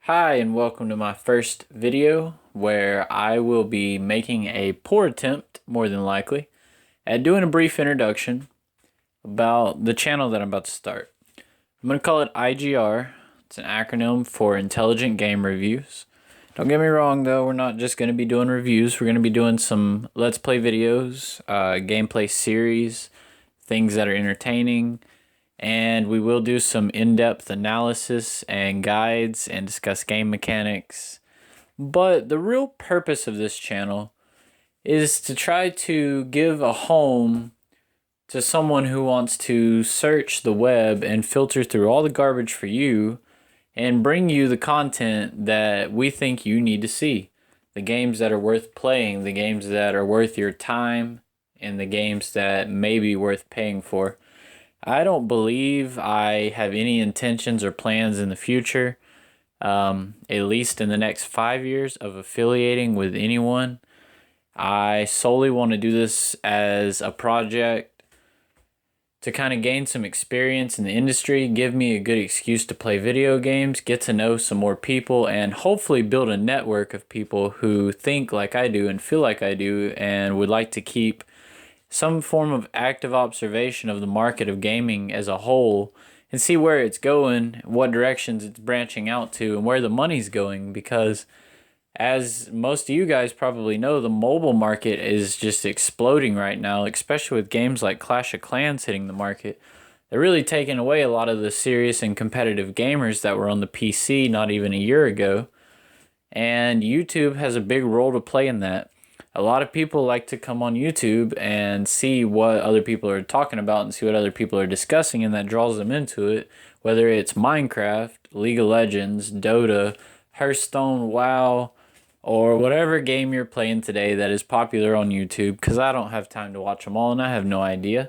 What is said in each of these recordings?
Hi and welcome to my first video where I will be making a poor attempt, more than likely, at doing a brief introduction about the channel that I'm about to start. I'm going to call it IGR. It's an acronym for Intelligent Game Reviews. Don't get me wrong though, we're not just going to be doing reviews, we're going to be doing some Let's Play videos, gameplay series, things that are entertaining, and we will do some in-depth analysis and guides and discuss game mechanics. But the real purpose of this channel is to try to give a home to someone who wants to search the web and filter through all the garbage for you and bring you the content that we think you need to see. The games that are worth playing, the games that are worth your time, and the games that may be worth paying for. I don't believe I have any intentions or plans in the future, at least in the next 5 years, of affiliating with anyone. I solely want to do this as a project to kind of gain some experience in the industry, give me a good excuse to play video games, get to know some more people, and hopefully build a network of people who think like I do and feel like I do and would like to keep some form of active observation of the market of gaming as a whole and see where it's going, what directions it's branching out to, and where the money's going. Because as most of you guys probably know, the mobile market is just exploding right now, especially with games like Clash of Clans hitting the market. They're really taking away a lot of the serious and competitive gamers that were on the PC not even a year ago. And YouTube has a big role to play in that. A lot of people like to come on YouTube and see what other people are talking about and see what other people are discussing, and that draws them into it, whether it's Minecraft, League of Legends, Dota, Hearthstone, WoW, or whatever game you're playing today that is popular on YouTube, because I don't have time to watch them all and I have no idea.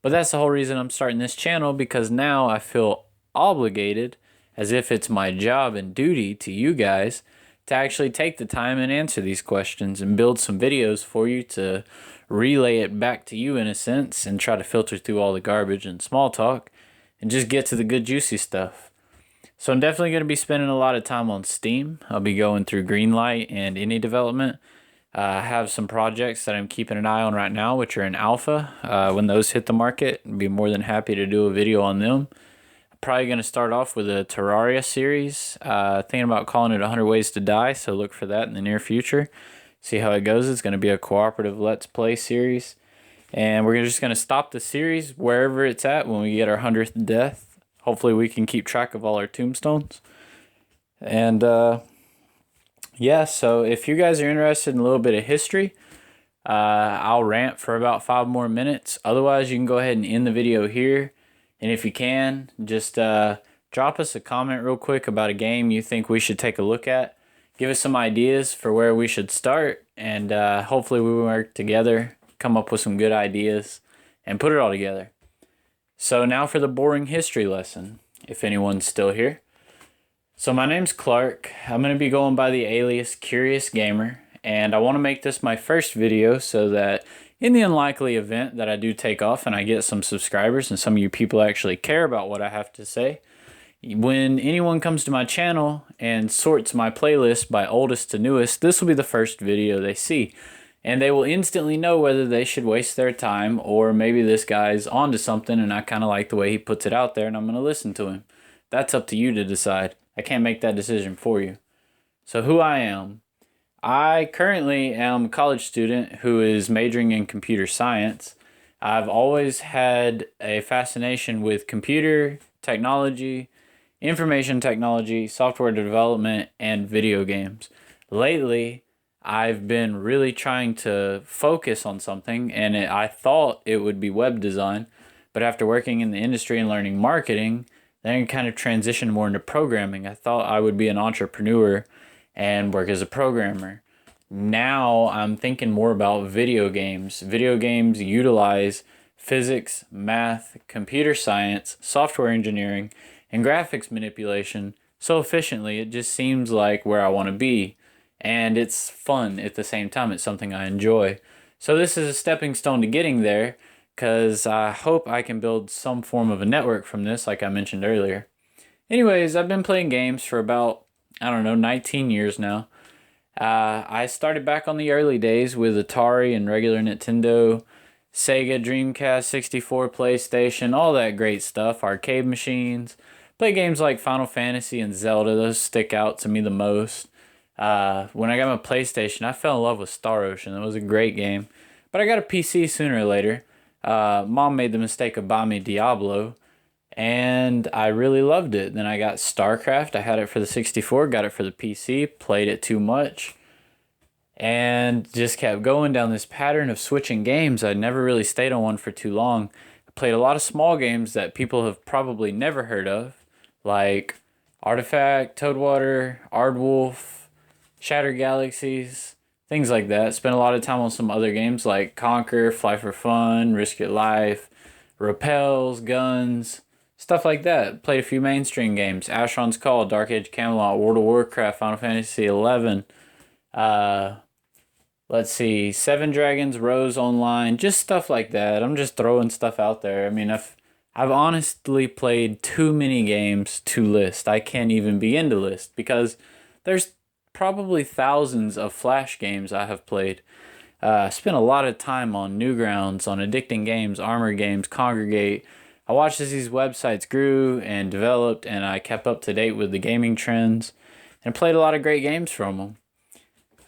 But that's the whole reason I'm starting this channel, because now I feel obligated, as if it's my job and duty to you guys, to actually take the time and answer these questions and build some videos for you to relay it back to you in a sense and try to filter through all the garbage and small talk and just get to the good juicy stuff. So I'm definitely going to be spending a lot of time on Steam. I'll be going through Greenlight and indie development. I have some projects that I'm keeping an eye on right now, which are in alpha. When those hit the market, I'd be more than happy to do a video on them. Probably going to start off with a Terraria series. Thinking about calling it 100 Ways to Die, so look for that in the near future. See how it goes. It's going to be a cooperative Let's Play series. And we're just going to stop the series wherever it's at when we get our 100th death. Hopefully we can keep track of all our tombstones. And yeah, so if you guys are interested in a little bit of history, I'll rant for about 5 more minutes. Otherwise, you can go ahead and end the video here. And if you can, just drop us a comment real quick about a game you think we should take a look at. Give us some ideas for where we should start, and hopefully we work together, come up with some good ideas, and put it all together. So now for the boring history lesson, if anyone's still here. So my name's Clark. I'm going to be going by the alias CuriousGamer, and I want to make this my first video so that in the unlikely event that I do take off and I get some subscribers and some of you people actually care about what I have to say, when anyone comes to my channel and sorts my playlist by oldest to newest, this will be the first video they see. And they will instantly know whether they should waste their time, or maybe this guy's onto something and I kind of like the way he puts it out there and I'm going to listen to him. That's up to you to decide. I can't make that decision for you. So who I am. I currently am a college student who is majoring in computer science. I've always had a fascination with computer technology, information technology, software development, and video games. Lately, I've been really trying to focus on something, and I thought it would be web design, but after working in the industry and learning marketing, then kind of transitioned more into programming. I thought I would be an entrepreneur and work as a programmer. Now I'm thinking more about video games. Video games utilize physics, math, computer science, software engineering, and graphics manipulation so efficiently it just seems like where I want to be. And it's fun at the same time. It's something I enjoy. So this is a stepping stone to getting there, because I hope I can build some form of a network from this, like I mentioned earlier. Anyways, I've been playing games for about I don't know, 19 years now. I started back on the early days with Atari and regular Nintendo, Sega, Dreamcast, 64, PlayStation, all that great stuff, arcade machines. Play games like Final Fantasy and Zelda, those stick out to me the most. When I got my PlayStation, I fell in love with Star Ocean. It was a great game. But I got a PC sooner or later. Mom made the mistake of buying me Diablo, and I really loved it. Then I got StarCraft. I had it for the 64, got it for the PC, played it too much, and just kept going down this pattern of switching games. I never really stayed on one for too long. I played a lot of small games that people have probably never heard of, like Artifact, Toadwater, Aardwolf, Shattered Galaxies, things like that. Spent a lot of time on some other games like Conquer, Fly for Fun, Risk Your Life, Repels, Guns, stuff like that. Played a few mainstream games. Asheron's Call, Dark Age Camelot, World of Warcraft, Final Fantasy 11. Let's see, Seven Dragons, Rose Online, just stuff like that. I'm just throwing stuff out there. I mean, I've honestly played too many games to list. I can't even begin to list because there's probably thousands of Flash games I have played. Spent a lot of time on Newgrounds, on Addicting Games, Armor Games, Congregate. I watched as these websites grew and developed, and I kept up to date with the gaming trends and played a lot of great games from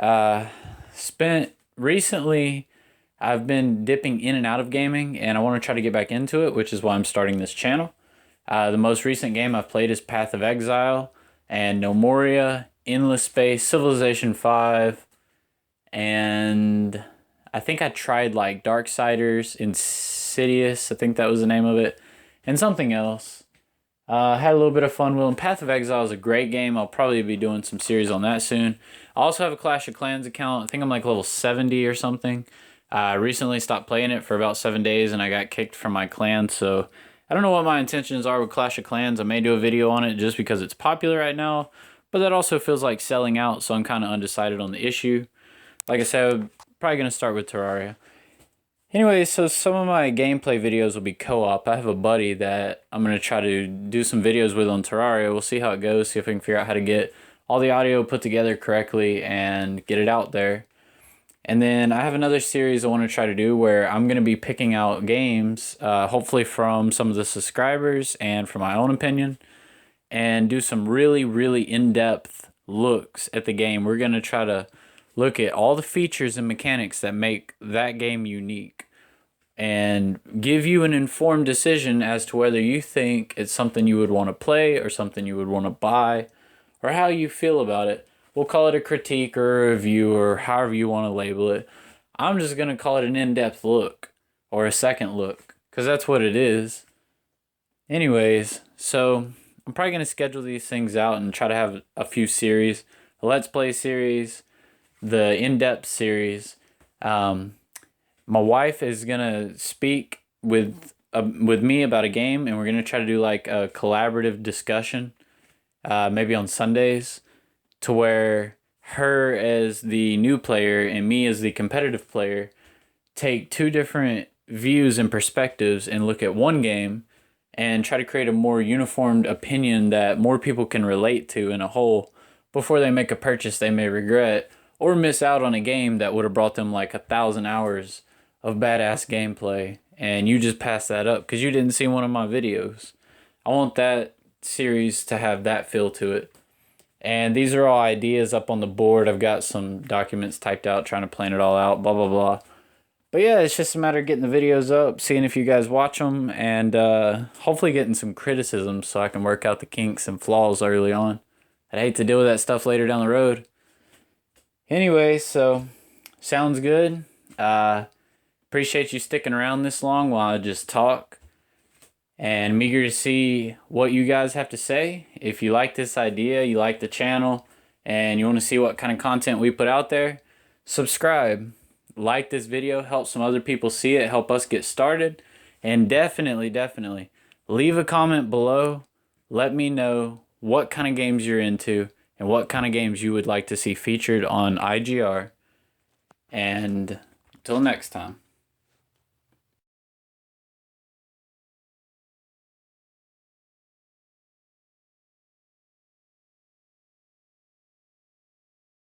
them. Recently, I've been dipping in and out of gaming, and I want to try to get back into it, which is why I'm starting this channel. The most recent game I've played is Path of Exile and No Moria, Endless Space, Civilization 5, and I think I tried like Darksiders, Insidious, I think that was the name of it, and something else. Had a little bit of fun with them. Path of Exile is a great game. I'll probably be doing some series on that soon. I also have a Clash of Clans account. I think I'm like level 70 or something. I recently stopped playing it for about 7 days and I got kicked from my clan, so I don't know what my intentions are with Clash of Clans. I may do a video on it just because it's popular right now, but that also feels like selling out, so I'm kind of undecided on the issue. Like I said, I'm probably going to start with Terraria. Anyway, so some of my gameplay videos will be co-op. I have a buddy that I'm going to try to do some videos with on Terraria. We'll see how it goes, see if I can figure out how to get all the audio put together correctly and get it out there. And then I have another series I want to try to do where I'm going to be picking out games, hopefully from some of the subscribers and from my own opinion, and do some really, really in-depth looks at the game. We're going to try to look at all the features and mechanics that make that game unique and give you an informed decision as to whether you think it's something you would want to play or something you would want to buy or how you feel about it. We'll call it a critique or a review or however you want to label it. I'm just going to call it an in-depth look or a second look because that's what it is. Anyways, so I'm probably going to schedule these things out and try to have a few series, a Let's Play series, the in-depth series. My wife is gonna speak with me about a game, and we're gonna try to do like a collaborative discussion, maybe on Sundays, to where her as the new player and me as the competitive player take two different views and perspectives and look at one game and try to create a more uniformed opinion that more people can relate to in a whole before they make a purchase they may regret or miss out on a game that would have brought them like 1,000 hours of badass gameplay, and you just passed that up because you didn't see one of my videos. I want that series to have that feel to it. And these are all ideas up on the board. I've got some documents typed out trying to plan it all out, blah, blah, blah. But yeah, it's just a matter of getting the videos up, seeing if you guys watch them, and hopefully getting some criticism so I can work out the kinks and flaws early on. I'd hate to deal with that stuff later down the road. Anyway, so sounds good. Appreciate you sticking around this long while I just talk. And I'm eager to see what you guys have to say. If you like this idea, you like the channel, and you want to see what kind of content we put out there, subscribe. Like this video, help some other people see it, help us get started. And definitely, leave a comment below. Let me know what kind of games you're into and what kind of games you would like to see featured on IGR. And until next time.